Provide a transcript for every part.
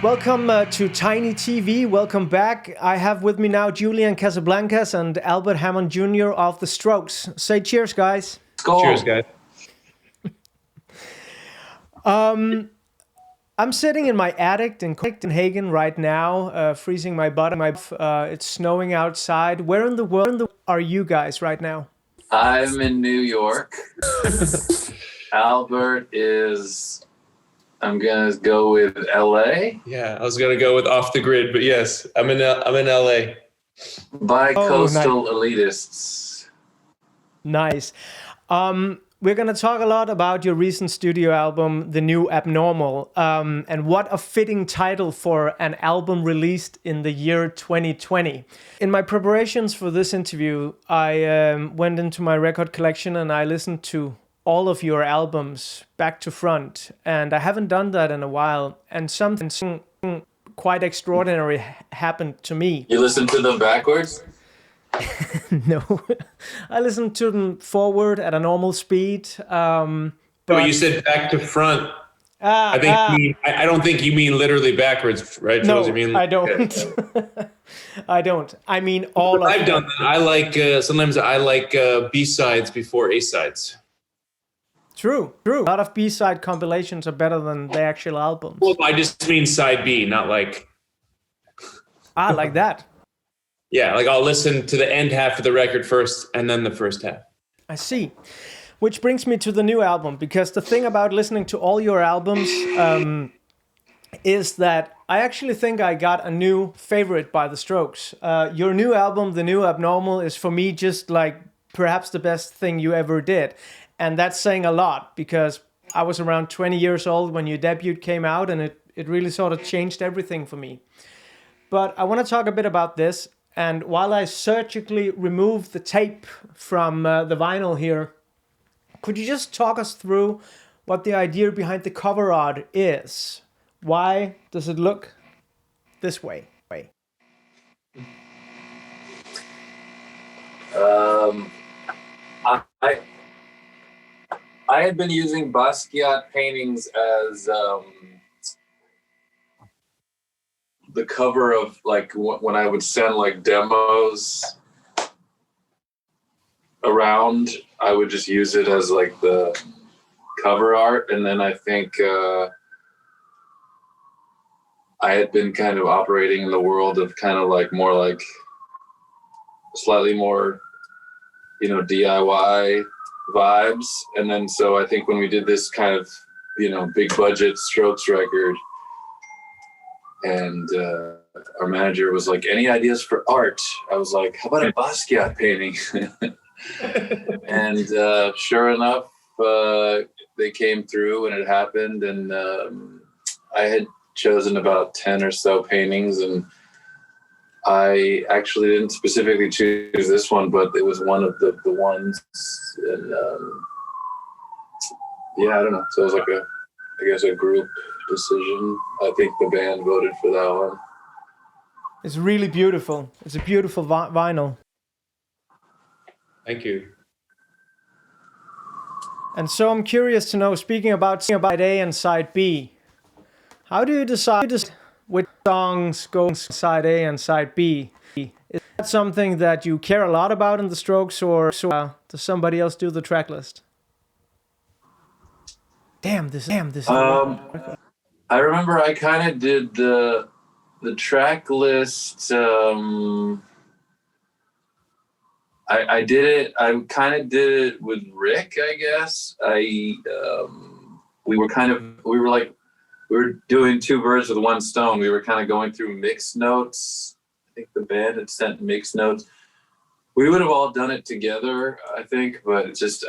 Welcome to Tiny TV. Welcome back. I have with me now Julian Casablancas and Albert Hammond Jr. of The Strokes. Say cheers, guys. Go. Cheers, guys. I'm sitting in my attic in Copenhagen right now, freezing my butt. It's snowing outside. Where in the world are you guys right now? I'm in New York. Albert is, I'm gonna go with LA. Yeah, I was gonna go with off the grid, but yes, I'm in LA. Bi-coastal elitists. Nice. We're going to talk a lot about your recent studio album, The New Abnormal, and what a fitting title for an album released in the year 2020. In my preparations for this interview, I went into my record collection and I listened to all of your albums back to front, and I haven't done that in a while, and something quite extraordinary happened to me. You listen to them backwards? No, I listened to them forward at a normal speed. But you said back to front. I think you mean, I don't think you mean literally backwards, right? No, You mean, I don't. I don't. I mean all of I've done that. I like sometimes I like B-sides before A-sides. True. A lot of B-side compilations are better than the actual albums. Well, I just mean side B, not like. Like that. Yeah, like I'll listen to the end half of the record first and then the first half. I see. Which brings me to the new album, because the thing about listening to all your albums is that I actually think I got a new favorite by The Strokes. Your new album, The New Abnormal, is for me just like perhaps the best thing you ever did. And that's saying a lot, because I was around 20 years old when your debut came out, and it really sort of changed everything for me. But I want to talk a bit about this. And while I surgically remove the tape from the vinyl here, could you just talk us through what the idea behind the cover art is? Why does it look this way? I had been using Basquiat paintings as the cover of like when I would send like demos around, I would just use it as like the cover art. And then I think I had been kind of operating in the world of kind of like more like slightly more, DIY vibes. And then so I think when we did this kind of, big budget Strokes record, and our manager was like, any ideas for art? I was like, how about a Basquiat painting? And sure enough, they came through and it happened. And I had chosen about 10 or so paintings, and I actually didn't specifically choose this one, but it was one of the ones. And I don't know. So it was like a group decision. I think the band voted for that one. It's really beautiful. It's a beautiful vinyl. Thank you. And so I'm curious to know, speaking about side A and side B, how do you decide which songs go side A and side B? Is that something that you care a lot about in The Strokes, or does somebody else do the track list? Damn, this is I remember I kind of did the track list. I did it. I kind of did it with Rick, I guess. We were doing two birds with one stone. We were kind of going through mix notes. I think the band had sent mix notes. We would have all done it together, I think, but it's just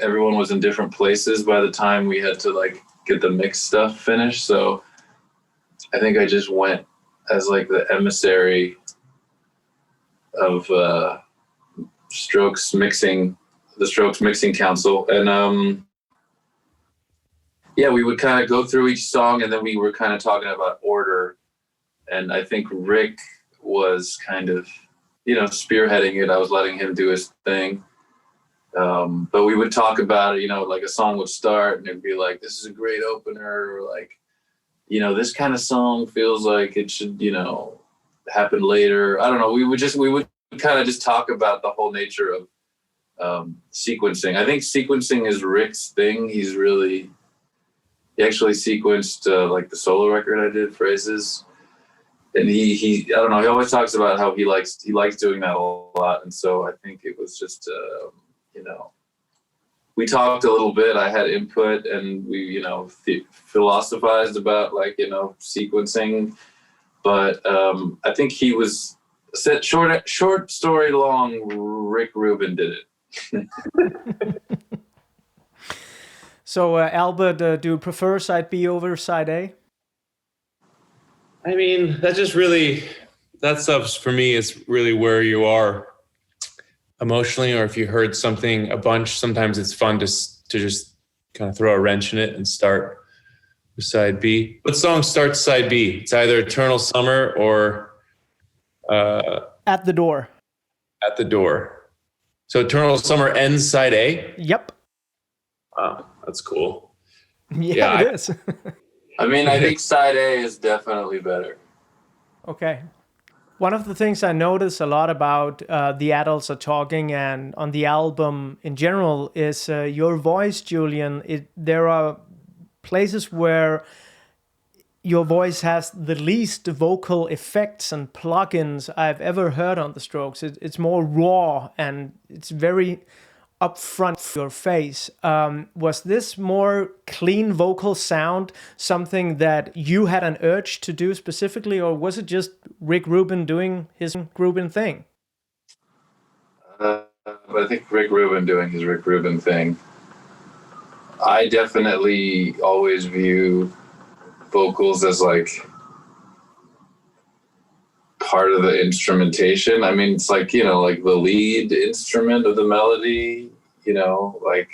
everyone was in different places by the time we had to like get the mix stuff finished. So I think I just went as like the emissary of the Strokes Mixing Council. And we would kind of go through each song, and then we were kind of talking about order. And I think Rick was kind of, spearheading it. I was letting him do his thing. But we would talk about it, like a song would start and it'd be like, this is a great opener, or like, this kind of song feels like it should, happen later. I don't know. We would kind of just talk about the whole nature of sequencing. I think sequencing is Rick's thing. He actually sequenced like the solo record I did, Phrases. And he I don't know, he always talks about how he likes doing that a lot. And so I think it was just, we talked a little bit, I had input, and we, philosophized about sequencing. But I think he was short story long, Rick Rubin did it. So Albert, do you prefer side B over side A? I mean, that stuff for me is really where you are emotionally, or if you heard something a bunch, sometimes it's fun to just kind of throw a wrench in it and start with side B. What song starts side B? It's either Eternal Summer or At the Door. At the Door. So Eternal Summer ends side A? Yep. Wow, that's cool. Yeah, it is. I mean, I think side A is definitely better. Okay. One of the things I notice a lot about The Adults Are Talking and on the album in general is your voice, Julian. There are places where your voice has the least vocal effects and plugins I've ever heard on The Strokes. It's more raw and it's very upfront of your face. Was this more clean vocal sound something that you had an urge to do specifically, or was it just Rick Rubin doing his Rubin thing? I think Rick Rubin doing his Rick Rubin thing. I definitely always view vocals as like part of the instrumentation. I mean, it's like, like the lead instrument of the melody, like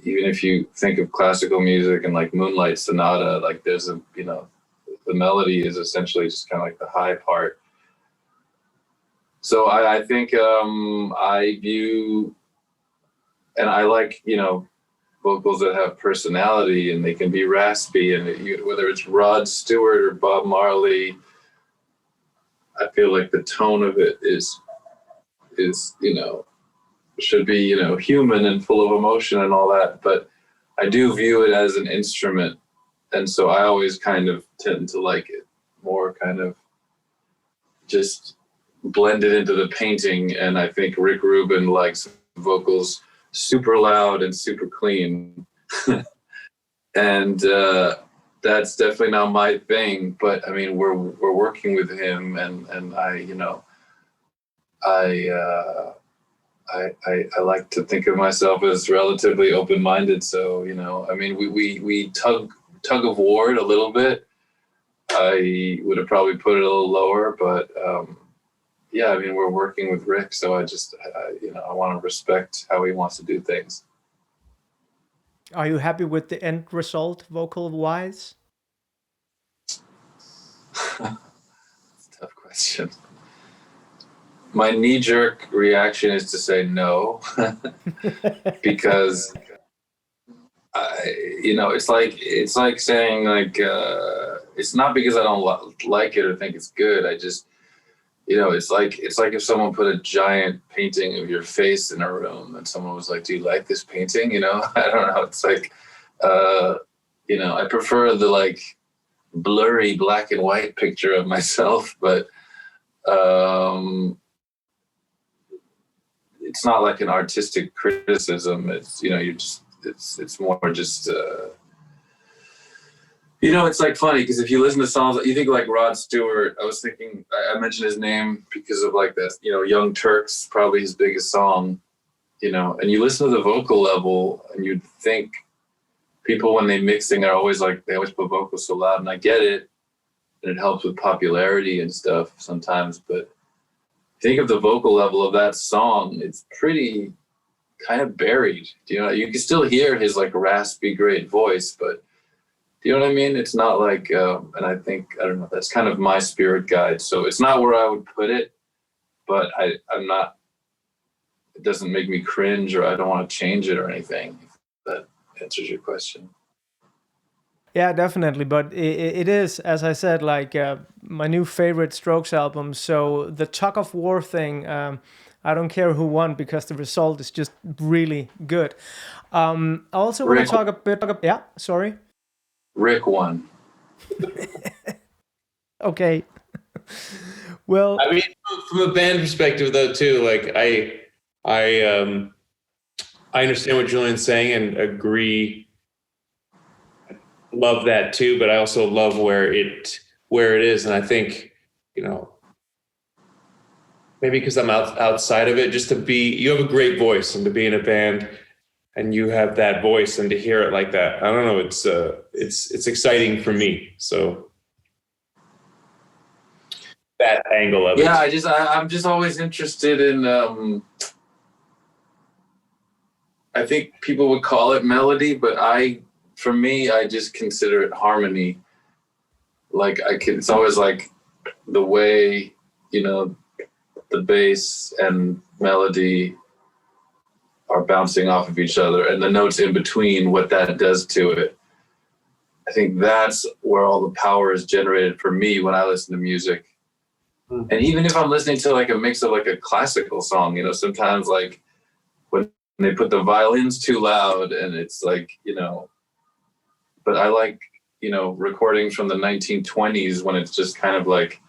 even if you think of classical music and like Moonlight Sonata, like there's the melody is essentially just kind of like the high part. So I think I view, and I like, vocals that have personality and they can be raspy, and whether it's Rod Stewart or Bob Marley, I feel like the tone of it is should be human and full of emotion and all that, but I do view it as an instrument, and so I always kind of tend to like it more kind of just blended into the painting. And I think Rick Rubin likes vocals super loud and super clean. And that's definitely not my thing, but I mean, we're working with him, and I like to think of myself as relatively open-minded. So, I mean, we tug of war a little bit. I would have probably put it a little lower, but yeah, I mean, we're working with Rick, so I want to respect how he wants to do things. Are you happy with the end result, vocal-wise? Tough question. My knee-jerk reaction is to say no, because it's like saying like it's not because I don't like it or think it's good. I just it's like if someone put a giant painting of your face in a room and someone was like, "Do you like this painting?" I don't know. It's like I prefer the like blurry black and white picture of myself, but it's not like an artistic criticism. It's it's more just it's like funny because if you listen to songs, you think like Rod Stewart. I was thinking I mentioned his name because of like this, Young Turks, probably his biggest song, and you listen to the vocal level and you'd think people when they mixing are always like they always put vocals so loud, and I get it, and it helps with popularity and stuff sometimes, but think of the vocal level of that song, it's pretty kind of buried. You can still hear his like raspy great voice, but do you know what I mean? It's not like and I don't know, that's kind of my spirit guide, so it's not where I would put it, but I'm not, it doesn't make me cringe or I don't want to change it or anything, if that answers your question. Yeah, definitely. But it is, as I said, like my new favorite Strokes album. So the tug of war thing, I don't care who won because the result is just really good. I also want to Rick, talk a bit. Yeah, sorry. Rick won. Okay. Well, I mean, from a band perspective, though, too, like I understand what Julian's saying and agree. Love that too, but I also love where it is, and I think, you know, maybe because I'm outside of it, just to be, you have a great voice, and to be in a band and you have that voice and to hear it like that, I don't know, it's exciting for me. So that angle of it. Yeah, I'm just always interested in. I think people would call it melody, but for me, I just consider it harmony. Like it's always like the way, you know, the bass and melody are bouncing off of each other, and the notes in between, what that does to it. I think that's where all the power is generated for me when I listen to music. And even if I'm listening to like a mix of like a classical song, you know, sometimes like when they put the violins too loud and it's like, you know, but I like, you know, recordings from the 1920s when it's just kind of like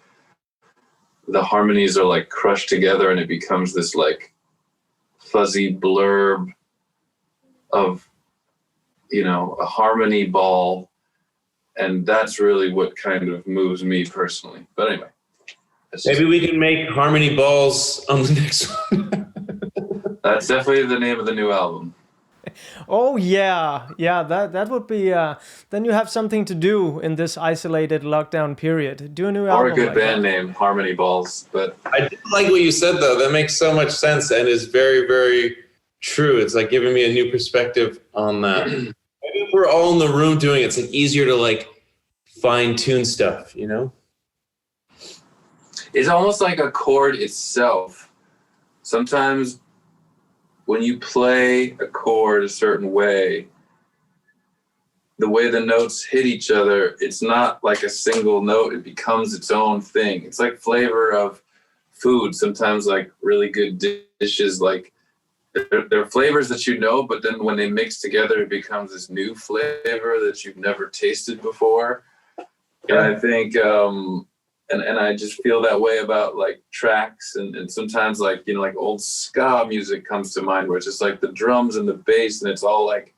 the harmonies are like crushed together and it becomes this like fuzzy blurb of, you know, a harmony ball. And that's really what kind of moves me personally. But anyway. Maybe we can make harmony balls on the next one. That's definitely the name of the new album. oh yeah, that would be. Then you have something to do in this isolated lockdown period. Do a new album. Or a good like band that. name, Harmony Balls. But I did like what you said, though. That makes so much sense and is very, very true. It's like giving me a new perspective on that. Maybe if we're all in the room doing it, it's like easier to like fine tune stuff, you know? it's almost like a chord itself. Sometimes when you play a chord a certain way, the way the notes hit each other, it's not like a single note. It becomes its own thing. It's like flavor of food. Sometimes like really good dishes, like they're flavors that you know, but then when they mix together, it becomes this new flavor that you've never tasted before. And I think, and I just feel that way about like tracks, and sometimes like, you know, like old ska music comes to mind where it's just like the drums and the bass and it's all like,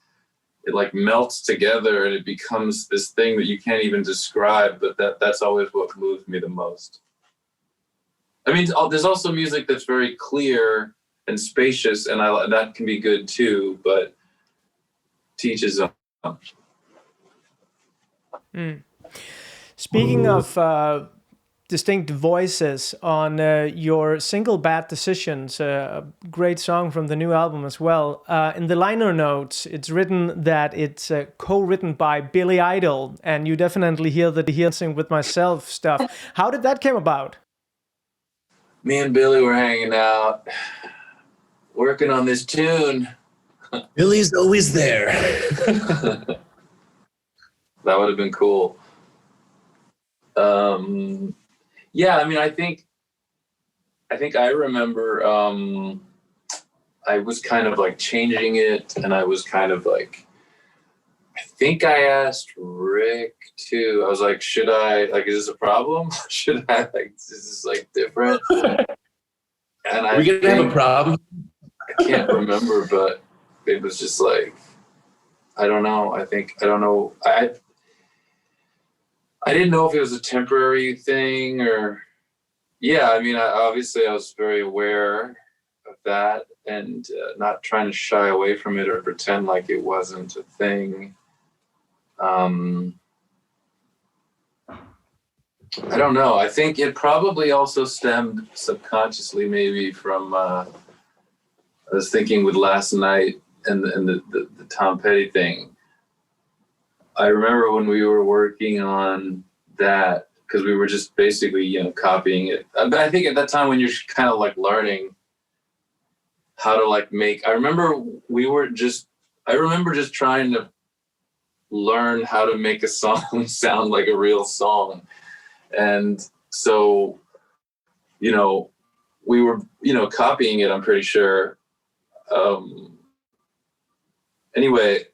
it like melts together and it becomes this thing that you can't even describe, but that's always what moves me the most. I mean, there's also music that's very clear and spacious, and that can be good too, but teaches them. Speaking of distinct voices, on your single Bad Decisions, a great song from the new album as well, in the liner notes, it's written that it's co-written by Billy Idol, and you definitely hear the Dancing With Myself stuff. How did that come about? Me and Billy were hanging out, working on this tune. Billy's always there. That would have been cool. Yeah, I mean, I think I remember I was kind of like changing it, and I was kind of like, I think I asked Rick too. I was like, should I, like, is this a problem? Should I, like, is this like different? And Are we gonna have a problem? I can't remember, but it was just like, I don't know. I don't know. I didn't know if it was a temporary thing or, yeah, I mean, obviously I was very aware of that and not trying to shy away from it or pretend like it wasn't a thing. I don't know. I think it probably also stemmed subconsciously maybe from, I was thinking with Last Night and the Tom Petty thing. I remember when we were working on that, because we were just basically, you know, copying it. But I think at that time when you're kind of like learning how to like make, I remember just trying to learn how to make a song sound like a real song. And so, you know, we were, you know, copying it, I'm pretty sure. Anyway,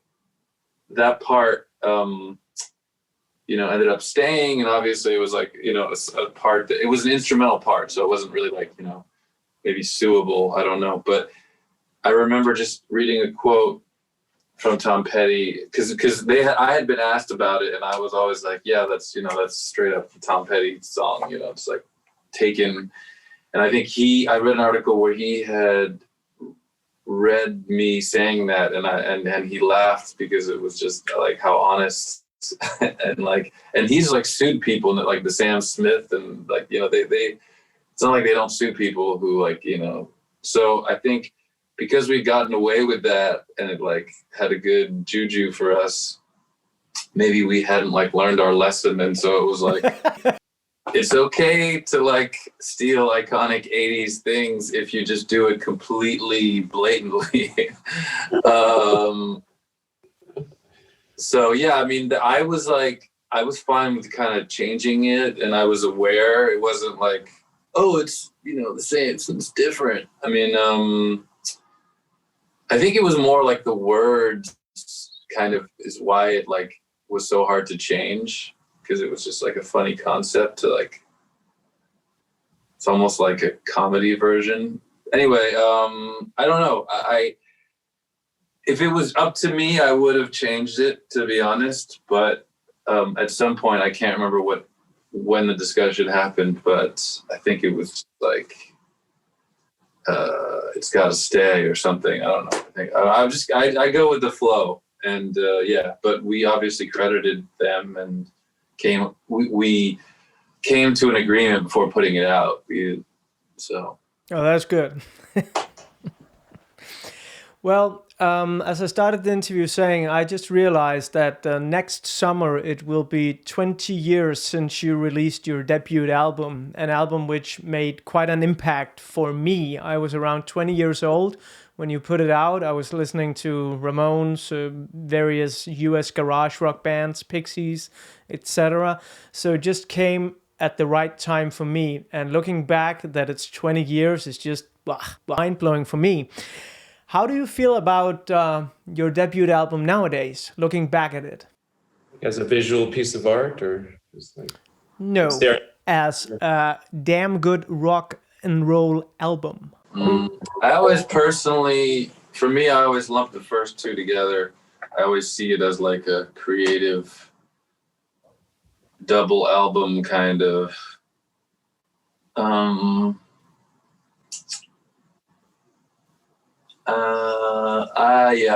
that part, you know, ended up staying, and obviously it was like, you know, a part that, it was an instrumental part, so it wasn't really like, you know, maybe suable, I don't know. But I remember just reading a quote from Tom Petty, because I had been asked about it, and I was always like, yeah, that's, you know, that's straight up the Tom Petty song, you know, it's like taken. And I think I read an article where he had read me saying that, and he laughed because it was just like how honest. and he's like sued people, like the Sam Smith, and like, you know, they it's not like they don't sue people who, like, you know. So I think because we'd gotten away with that and it like had a good juju for us, maybe we hadn't like learned our lesson, and so it was like it's okay to like steal iconic 80s things if you just do it completely blatantly. So yeah, I mean, I was fine with kind of changing it, and I was aware it wasn't like, oh, it's, you know, the same, it's different. I mean, I think it was more like the words kind of is why it like was so hard to change, because it was just like a funny concept to like, it's almost like a comedy version. Anyway, I don't know. If it was up to me, I would have changed it, to be honest. But at some point, I can't remember when the discussion happened, but I think it was like, it's got to stay or something. I don't know. I go with the flow, and yeah. But we obviously credited them, and we came to an agreement before putting it out. So. Oh, that's good. Well, as I started the interview saying, I just realized that next summer it will be 20 years since you released your debut album, an album which made quite an impact for me. I was around 20 years old when you put it out. I was listening to Ramones, various US garage rock bands, Pixies, etc. So it just came at the right time for me. And looking back that it's 20 years is just mind-blowing for me. How do you feel about your debut album nowadays, looking back at it? As a visual piece of art, or just like... No, as a damn good rock and roll album. I always personally, for me, I always lump the first two together. I always see it as like a creative double album kind of.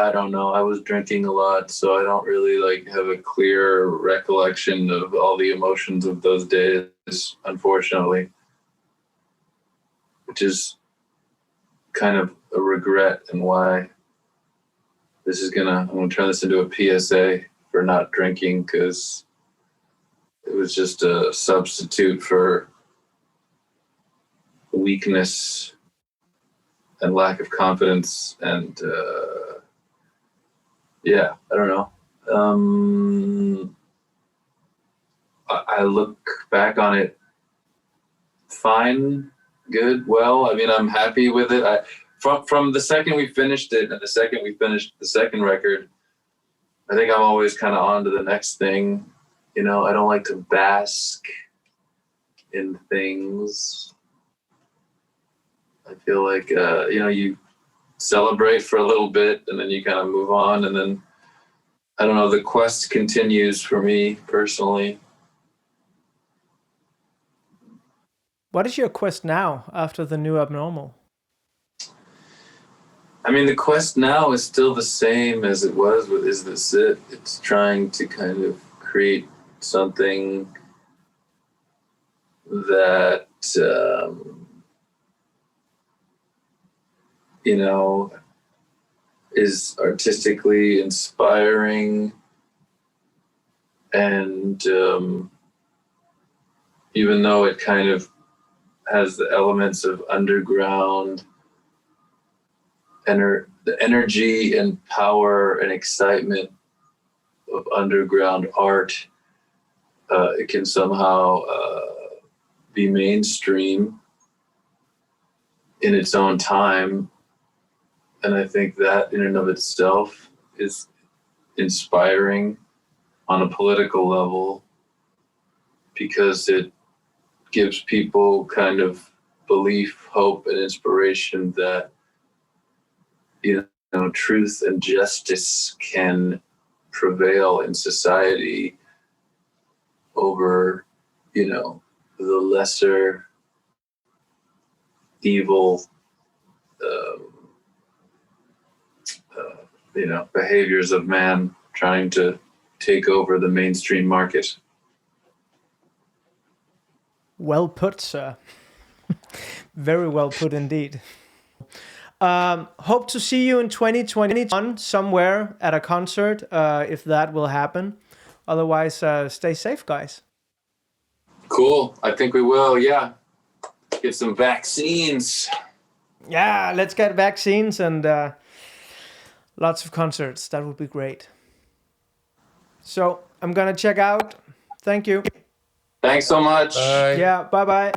I don't know. I was drinking a lot, so I don't really like have a clear recollection of all the emotions of those days, unfortunately, which is kind of a regret, and why I'm gonna turn this into a PSA for not drinking, because it was just a substitute for weakness and lack of confidence, and yeah, I don't know. I look back on it fine, good, well. I mean, I'm happy with it. From the second we finished it, and the second we finished the second record, I think I'm always kind of on to the next thing. You know, I don't like to bask in things. I feel like, you know, you celebrate for a little bit and then you kind of move on. And then, I don't know, the quest continues for me personally. What is your quest now after the new Abnormal? I mean, the quest now is still the same as it was with Is This It? It's trying to kind of create something that, you know, is artistically inspiring, and even though it kind of has the elements of underground, the energy and power and excitement underground art, it can somehow be mainstream in its own time. And I think that in and of itself is inspiring on a political level, because it gives people kind of belief, hope, and inspiration that, you know, truth and justice can prevail in society over, you know, the lesser evil, you know, behaviors of man trying to take over the mainstream market. Well put, sir. Very well put indeed. Hope to see you in 2021 somewhere at a concert, if that will happen. Otherwise, stay safe, guys. Cool. I think we will. Yeah. Get some vaccines. Yeah, let's get vaccines and lots of concerts. That would be great. So I'm gonna check out. Thank you. Thanks so much. Bye. Yeah, bye-bye.